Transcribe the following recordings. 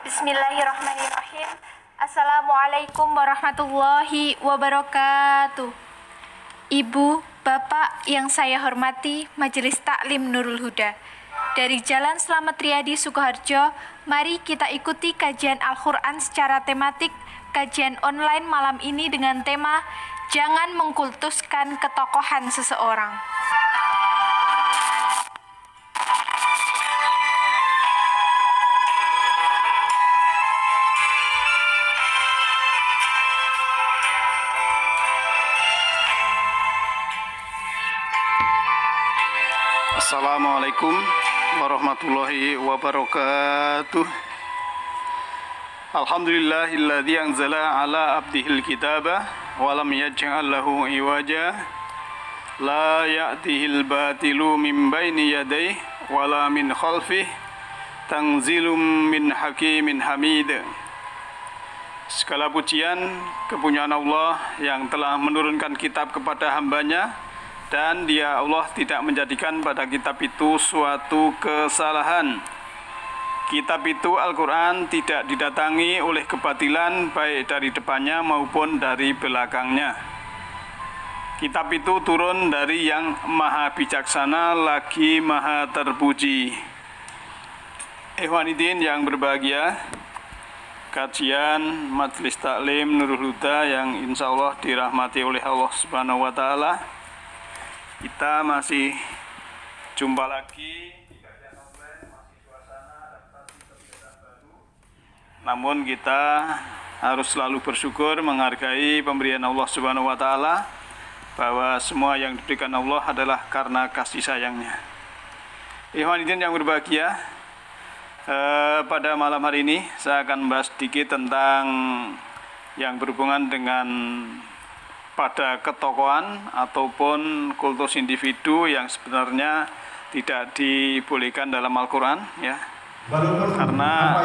Bismillahirrahmanirrahim. Assalamualaikum warahmatullahi wabarakatuh. Ibu, Bapak yang saya hormati, Majelis Taklim Nurul Huda. Dari Jalan Slamet Riyadi, Sukoharjo, mari kita ikuti kajian Al-Quran secara tematik, kajian online malam ini dengan tema Jangan Mengkultuskan Ketokohan Seseorang. Assalamualaikum warahmatullahi wabarakatuh. Alhamdulillahilladzi anzala ala abdihil kitaba wa lam yaj'al lahu iwaja la ya'tihil batilu min baini yadayhi wa la min khalfihi tanzilum min hakimin hamid. Segala pujian kepunyaan Allah yang telah menurunkan kitab kepada hambanya, dan Dia Allah tidak menjadikan pada kitab itu suatu kesalahan. Kitab itu Al-Quran tidak didatangi oleh kebatilan baik dari depannya maupun dari belakangnya. Kitab itu turun dari yang maha bijaksana lagi maha terpuji. Ikhwanidin yang berbahagia, kajian Majelis Taklim Nurul Huda yang insya Allah dirahmati oleh Allah Subhanahu wa Ta'ala. Kita masih jumpa lagi di kajian online, masih suasana adaptasi kebiasaan baru. Namun kita harus selalu bersyukur, menghargai pemberian Allah Subhanahu wa Ta'ala, bahwa semua yang diberikan Allah adalah karena kasih sayangnya. Ikhwanidin yang berbahagia, pada malam hari ini saya akan membahas sedikit tentang yang berhubungan dengan pada ketokohan ataupun kultus individu yang sebenarnya tidak dibolehkan dalam Al-Quran, ya. Karena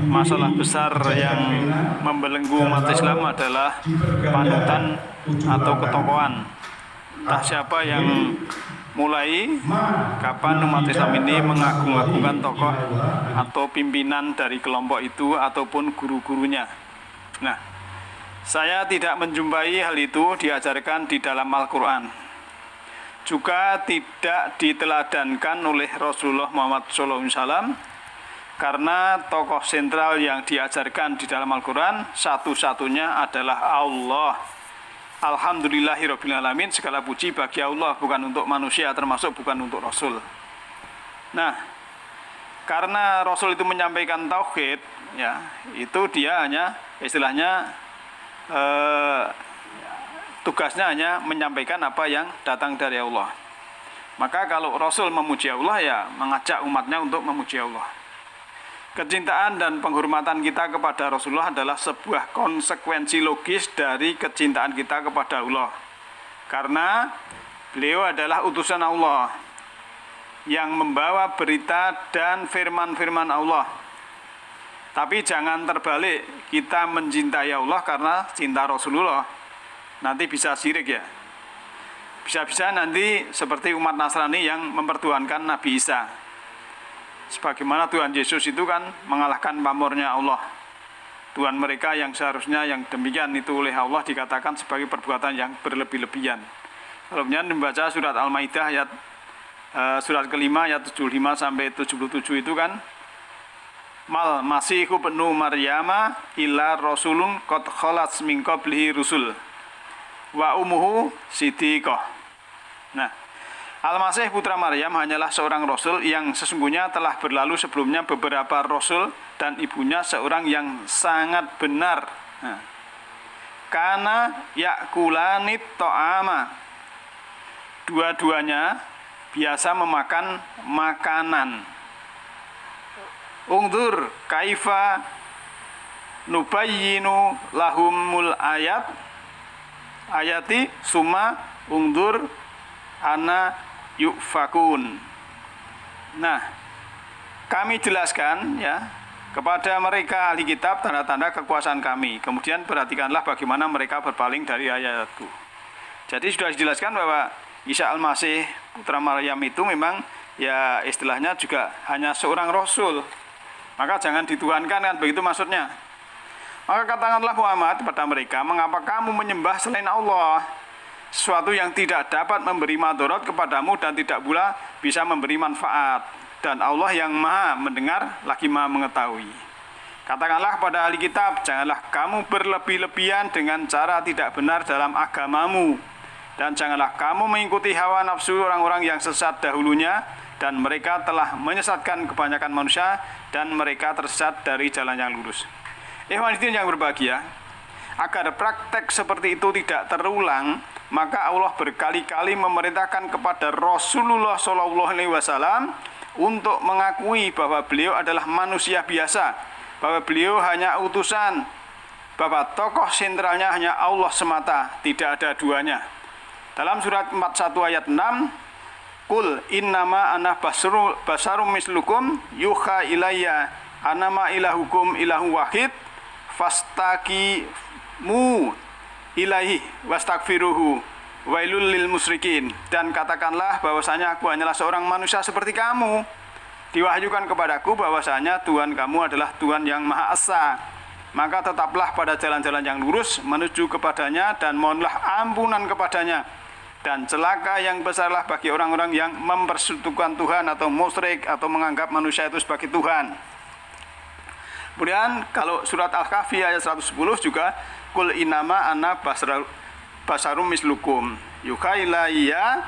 masalah besar yang membelenggu umat Islam adalah panutan atau ketokohan. Entah siapa yang mulai, kapan umat Islam ini mengagung-agungkan tokoh atau pimpinan dari kelompok itu ataupun guru-gurunya. Nah, saya tidak menjumpai hal itu diajarkan di dalam Al-Quran. Juga tidak diteladankan oleh Rasulullah Muhammad SAW, karena tokoh sentral yang diajarkan di dalam Al-Quran satu-satunya adalah Allah. Alhamdulillahirrabbilalamin, segala puji bagi Allah, bukan untuk manusia, termasuk bukan untuk Rasul. Nah, karena Rasul itu menyampaikan tauhid, ya, itu dia hanya istilahnya tugasnya hanya menyampaikan apa yang datang dari Allah. Maka kalau Rasul memuji Allah, ya mengajak umatnya untuk memuji Allah. Kecintaan dan penghormatan kita kepada Rasulullah adalah sebuah konsekuensi logis dari kecintaan kita kepada Allah. Karena beliau adalah utusan Allah yang membawa berita dan firman-firman Allah. Tapi jangan terbalik, kita mencintai Allah karena cinta Rasulullah. Nanti bisa syirik, ya. Bisa-bisa nanti seperti umat Nasrani yang mempertuhankan Nabi Isa. Sebagaimana Tuhan Yesus itu kan mengalahkan pamornya Allah. Tuhan mereka yang seharusnya yang demikian itu oleh Allah dikatakan sebagai perbuatan yang berlebih-lebihan. Kalau membaca surat Al-Maidah ayat surat kelima ayat 75 sampai 77 itu kan, Mal masihu ibnu Maryama illa rasulun qad khalat min qablihi rusul wa ummuhu siddiqah. Nah, Al-Masih putra Maryam hanyalah seorang rasul yang sesungguhnya telah berlalu sebelumnya beberapa rasul dan ibunya seorang yang sangat benar. Nah, kana yakulanit ta'ama. Dua-duanya biasa memakan makanan. Ungdur kaifa nubayyinu lahumul ayati summa ungdur ana yufakun. Nah, kami jelaskan, ya, kepada mereka ahli kitab tanda-tanda kekuasaan kami. Kemudian perhatikanlah bagaimana mereka berpaling dari ayatku. Jadi sudah dijelaskan bahwa Isa Al-Masih putra Maryam itu memang, ya, istilahnya juga hanya seorang rasul. Maka jangan dituhankan, kan begitu maksudnya. Maka katakanlah Muhammad kepada mereka, mengapa kamu menyembah selain Allah? Sesuatu yang tidak dapat memberi madarat kepadamu dan tidak pula bisa memberi manfaat. Dan Allah yang maha mendengar lagi maha mengetahui. Katakanlah kepada ahli kitab, janganlah kamu berlebih-lebihan dengan cara tidak benar dalam agamamu. Dan janganlah kamu mengikuti hawa nafsu orang-orang yang sesat dahulunya, dan mereka telah menyesatkan kebanyakan manusia, dan mereka tersesat dari jalan yang lurus. Hadirin yang berbahagia, agar praktek seperti itu tidak terulang, maka Allah berkali-kali memerintahkan kepada Rasulullah SAW untuk mengakui bahwa beliau adalah manusia biasa, bahwa beliau hanya utusan, bahwa tokoh sentralnya hanya Allah semata, tidak ada duanya. Dalam surat 41 ayat 6, Qul innama ana basarum mislukum yuha ilayya anama ilahukum ilahu wahid fastaqimu ilaihi wastagfiruhu wailul lil musyrikin. Dan katakanlah bahwasanya aku hanyalah seorang manusia seperti kamu. Diwahyukan kepadaku bahwasanya Tuhan kamu adalah Tuhan yang Maha Esa. Maka tetaplah pada jalan-jalan yang lurus menuju kepadanya dan mohonlah ampunan kepadanya. Dan celaka yang besarlah bagi orang-orang yang mempersekutukan Tuhan atau musyrik atau menganggap manusia itu sebagai Tuhan. Kemudian kalau surat Al-Kahfi ayat 110 juga, Qul innama ana basarum mislukum yuha ilayya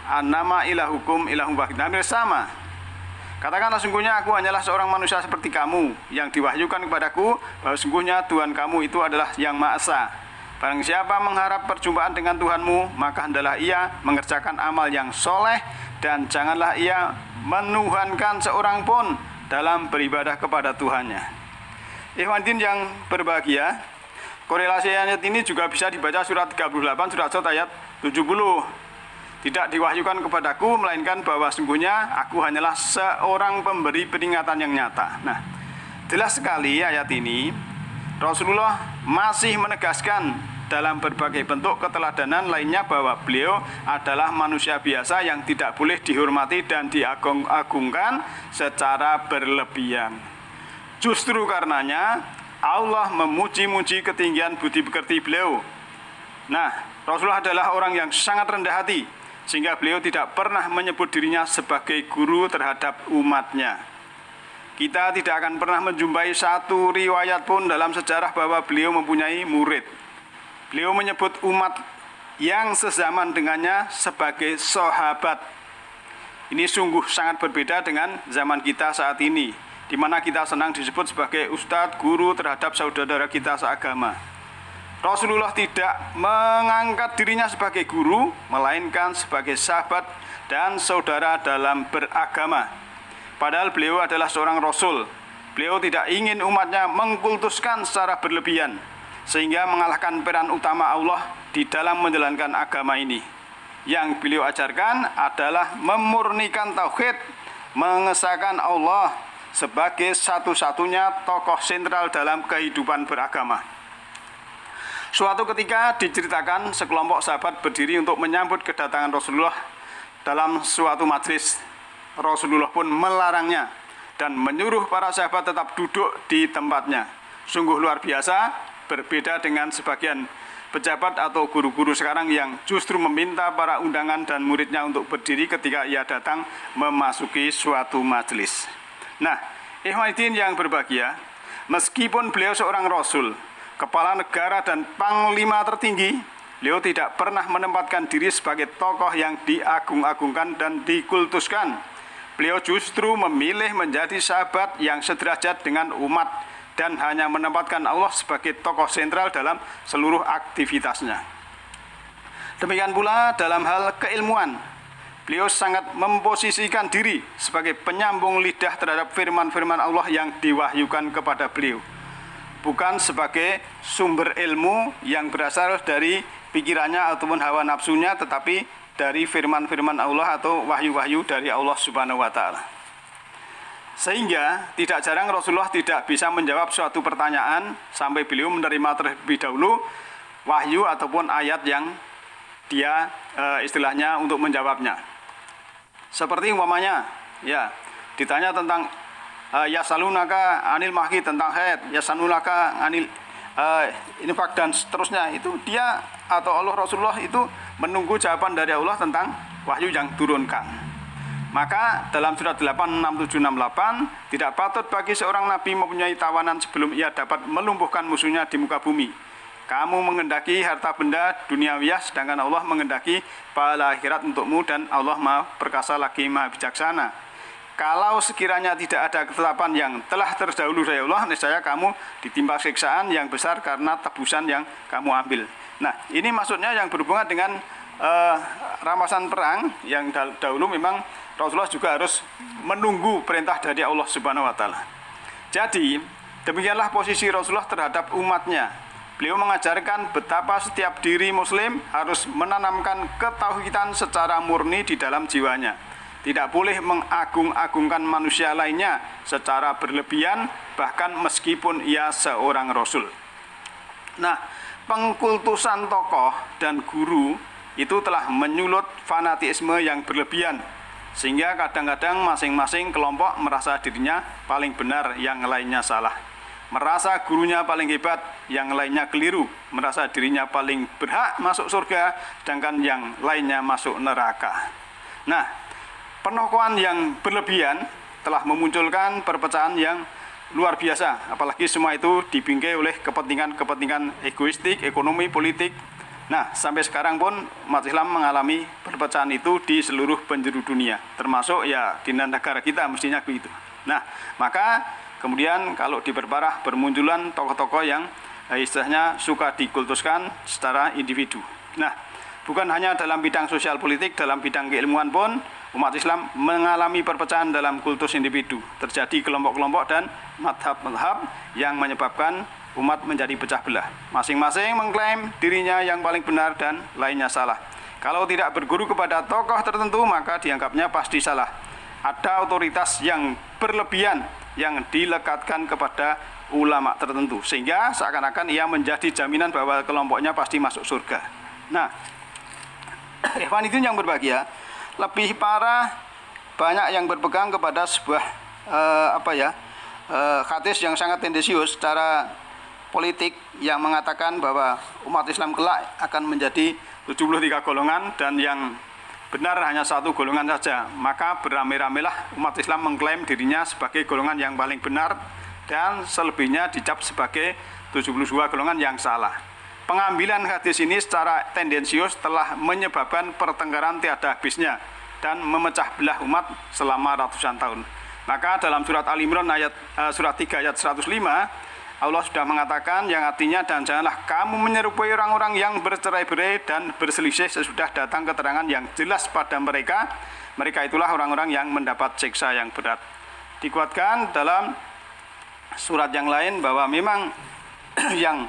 annama ilahukum ilahum wahid. Hampir sama. Katakanlah sungguhnya aku hanyalah seorang manusia seperti kamu, yang diwahyukan kepadaku bahwa sungguhnya Tuhan kamu itu adalah yang Maha Esa. Barang siapa mengharap perjumpaan dengan Tuhanmu, maka hendaklah ia mengerjakan amal yang soleh, dan janganlah ia menuhankan seorang pun dalam beribadah kepada Tuhannya. Ikhwanin yang berbahagia, korelasi ayat ini juga bisa dibaca surat 38, surat Sot ayat 70. Tidak diwahyukan kepadaku, melainkan bahwa sungguhnya aku hanyalah seorang pemberi peringatan yang nyata. Nah, jelas sekali ayat ini Rasulullah masih menegaskan dalam berbagai bentuk keteladanan lainnya bahwa beliau adalah manusia biasa yang tidak boleh dihormati dan diagung-agungkan secara berlebihan. Justru karenanya Allah memuji-muji ketinggian budi pekerti beliau. Nah, Rasulullah adalah orang yang sangat rendah hati, sehingga beliau tidak pernah menyebut dirinya sebagai guru terhadap umatnya. Kita tidak akan pernah menjumpai satu riwayat pun dalam sejarah bahwa beliau mempunyai murid. Beliau menyebut umat yang sezaman dengannya sebagai sahabat. Ini sungguh sangat berbeda dengan zaman kita saat ini, di mana kita senang disebut sebagai ustadz, guru terhadap saudara kita seagama. Rasulullah tidak mengangkat dirinya sebagai guru, melainkan sebagai sahabat dan saudara dalam beragama. Padahal beliau adalah seorang Rasul. Beliau tidak ingin umatnya mengkultuskan secara berlebihan, sehingga mengalahkan peran utama Allah di dalam menjalankan agama ini. Yang beliau ajarkan adalah memurnikan tauhid, mengesahkan Allah sebagai satu-satunya tokoh sentral dalam kehidupan beragama. Suatu ketika diceritakan sekelompok sahabat berdiri untuk menyambut kedatangan Rasulullah dalam suatu majelis. Rasulullah pun melarangnya dan menyuruh para sahabat tetap duduk di tempatnya. Sungguh luar biasa, berbeda dengan sebagian pejabat atau guru-guru sekarang yang justru meminta para undangan dan muridnya untuk berdiri ketika ia datang memasuki suatu majelis. Nah, ikhwanin yang berbahagia, meskipun beliau seorang Rasul, kepala negara dan panglima tertinggi, beliau tidak pernah menempatkan diri sebagai tokoh yang diagung-agungkan dan dikultuskan. Beliau justru memilih menjadi sahabat yang sederajat dengan umat dan hanya menempatkan Allah sebagai tokoh sentral dalam seluruh aktivitasnya. Demikian pula dalam hal keilmuan, beliau sangat memposisikan diri sebagai penyambung lidah terhadap firman-firman Allah yang diwahyukan kepada beliau, bukan sebagai sumber ilmu yang berasal dari pikirannya ataupun hawa nafsunya, tetapi dari firman-firman Allah atau wahyu-wahyu dari Allah Subhanahu wa Ta'ala. Sehingga tidak jarang Rasulullah tidak bisa menjawab suatu pertanyaan sampai beliau menerima terlebih dahulu wahyu ataupun ayat yang dia istilahnya untuk menjawabnya. Seperti umpamanya, ya, ditanya tentang yasalunaka anil mahki tentang haid, yasalunaka anil infak dan seterusnya, itu dia atau Allah Rasulullah itu menunggu jawaban dari Allah tentang wahyu yang turunkan. Maka dalam surat 86768, tidak patut bagi seorang nabi mempunyai tawanan sebelum ia dapat melumpuhkan musuhnya di muka bumi. Kamu mengendaki harta benda duniawiyah, sedangkan Allah mengendaki pahala akhirat untukmu, dan Allah Maha Perkasa lagi Maha Bijaksana. Kalau sekiranya tidak ada ketetapan yang telah terdahulu dari Allah, niscaya kamu ditimpa siksaan yang besar karena tebusan yang kamu ambil. Nah, ini maksudnya yang berhubungan dengan rampasan perang yang dahulu memang Rasulullah juga harus menunggu perintah dari Allah Subhanahu wa taala. Jadi, demikianlah posisi Rasulullah terhadap umatnya. Beliau mengajarkan betapa setiap diri muslim harus menanamkan ketauhidan secara murni di dalam jiwanya. Tidak boleh mengagung-agungkan manusia lainnya secara berlebihan, bahkan meskipun ia seorang rasul. Nah, pengkultusan tokoh dan guru itu telah menyulut fanatisme yang berlebihan, sehingga kadang-kadang masing-masing kelompok merasa dirinya paling benar, yang lainnya salah. Merasa gurunya paling hebat, yang lainnya keliru. Merasa dirinya paling berhak masuk surga, sedangkan yang lainnya masuk neraka. Nah, penokohan yang berlebihan telah memunculkan perpecahan yang luar biasa. Apalagi semua itu dibingkai oleh kepentingan-kepentingan egoistik, ekonomi, politik. Nah, sampai sekarang pun umat Islam mengalami perpecahan itu di seluruh penjuru dunia, termasuk ya di negara kita mestinya begitu. Nah, maka kemudian kalau diperparah bermunculan tokoh-tokoh yang istilahnya suka dikultuskan secara individu. Nah, bukan hanya dalam bidang sosial politik, dalam bidang keilmuan pun umat Islam mengalami perpecahan dalam kultus individu. Terjadi kelompok-kelompok dan madhab-madhab yang menyebabkan umat menjadi pecah belah. Masing-masing mengklaim dirinya yang paling benar dan lainnya salah. Kalau tidak berguru kepada tokoh tertentu, maka dianggapnya pasti salah. Ada otoritas yang berlebihan yang dilekatkan kepada ulama tertentu, sehingga seakan-akan ia menjadi jaminan bahwa kelompoknya pasti masuk surga. Nah, ikhwan itu yang berbahagia, lebih parah banyak yang berpegang kepada sebuah hadis yang sangat tendensius secara politik yang mengatakan bahwa umat Islam kelak akan menjadi 73 golongan dan yang benar hanya satu golongan saja. Maka beramai-ramailah umat Islam mengklaim dirinya sebagai golongan yang paling benar dan selebihnya dicap sebagai 72 golongan yang salah. Pengambilan hadis ini secara tendensius telah menyebabkan pertengkaran tiada habisnya dan memecah belah umat selama ratusan tahun. Maka dalam surat Al-Imran surat 3 ayat 105, Allah sudah mengatakan yang artinya, dan janganlah kamu menyerupai orang-orang yang bercerai-berai dan berselisih sesudah datang keterangan yang jelas pada mereka. Mereka itulah orang-orang yang mendapat siksa yang berat. Dikuatkan dalam surat yang lain bahwa memang yang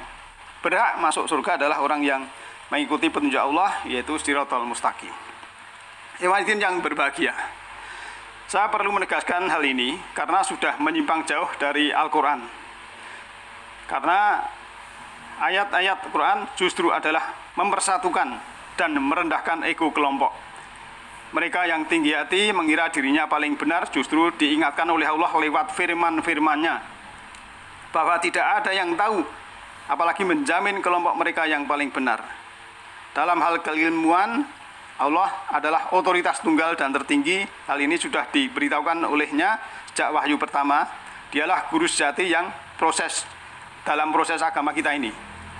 berhak masuk surga adalah orang yang mengikuti petunjuk Allah, yaitu Shiratal Mustaqim. Ikhwatin yang berbahagia, saya perlu menegaskan hal ini karena sudah menyimpang jauh dari Al-Quran. Karena ayat-ayat Quran justru adalah mempersatukan dan merendahkan ego kelompok. Mereka yang tinggi hati mengira dirinya paling benar justru diingatkan oleh Allah lewat firman-firman-Nya bahwa tidak ada yang tahu, apalagi menjamin kelompok mereka yang paling benar. Dalam hal keilmuan, Allah adalah otoritas tunggal dan tertinggi. Hal ini sudah diberitahukan olehnya sejak wahyu pertama. Dialah guru sejati yang dalam proses agama kita ini.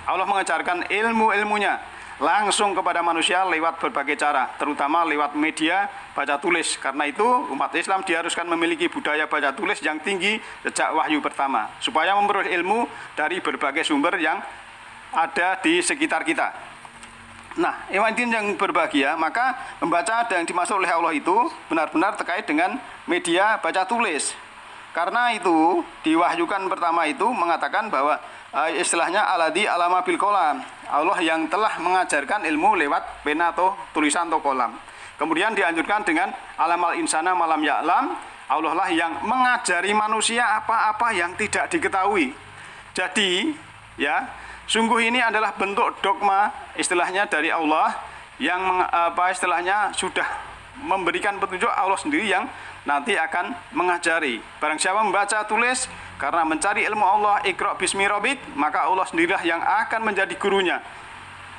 Allah mengajarkan ilmu-ilmunya langsung kepada manusia lewat berbagai cara, terutama lewat media baca tulis. Karena itu umat Islam diharuskan memiliki budaya baca tulis yang tinggi sejak wahyu pertama, supaya memperoleh ilmu dari berbagai sumber yang ada di sekitar kita. Nah, ikhwatin yang berbahagia, maka membaca yang dimaksud oleh Allah itu benar-benar terkait dengan media baca tulis. Karena itu diwahyukan pertama itu mengatakan bahwa istilahnya aladi alama bil kolam, Allah yang telah mengajarkan ilmu lewat pena atau tulisan atau kolam. Kemudian dianjurkan dengan alamal insana malam ya'lam, Allah lah yang mengajari manusia apa-apa yang tidak diketahui. Jadi ya, sungguh ini adalah bentuk dogma istilahnya dari Allah yang istilahnya sudah memberikan petunjuk Allah sendiri yang nanti akan mengajari. Barang siapa membaca tulis karena mencari ilmu Allah, Iqra bismi rabbik, maka Allah sendirilah yang akan menjadi gurunya.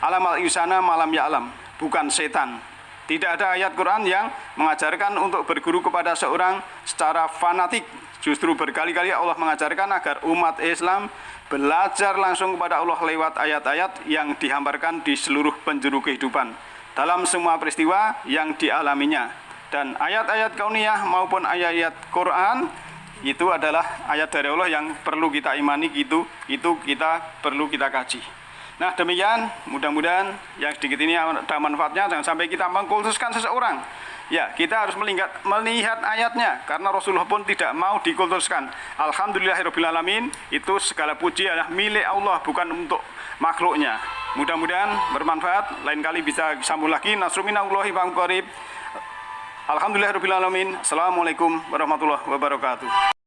Alamal insana malam ya'lam, bukan setan. Tidak ada ayat Quran yang mengajarkan untuk berguru kepada seorang secara fanatik. Justru berkali-kali Allah mengajarkan agar umat Islam belajar langsung kepada Allah lewat ayat-ayat yang dihamparkan di seluruh penjuru kehidupan dalam semua peristiwa yang dialaminya. Dan ayat-ayat kauniyah maupun ayat-ayat Quran itu adalah ayat dari Allah yang perlu kita imani, itu kita perlu kita kaji. Nah demikian, mudah-mudahan yang sedikit ini ada manfaatnya. Jangan sampai kita mengkultuskan seseorang. Ya, kita harus melihat ayatnya, karena Rasulullah pun tidak mau dikultuskan. Alhamdulillahirrabbilalamin, itu segala puji adalah milik Allah, bukan untuk makhluknya. Mudah-mudahan bermanfaat. Lain kali bisa sambung lagi. Nasruminallahi wa qarib. Alhamdulillahirrabbilalamin. Assalamualaikum warahmatullahi wabarakatuh.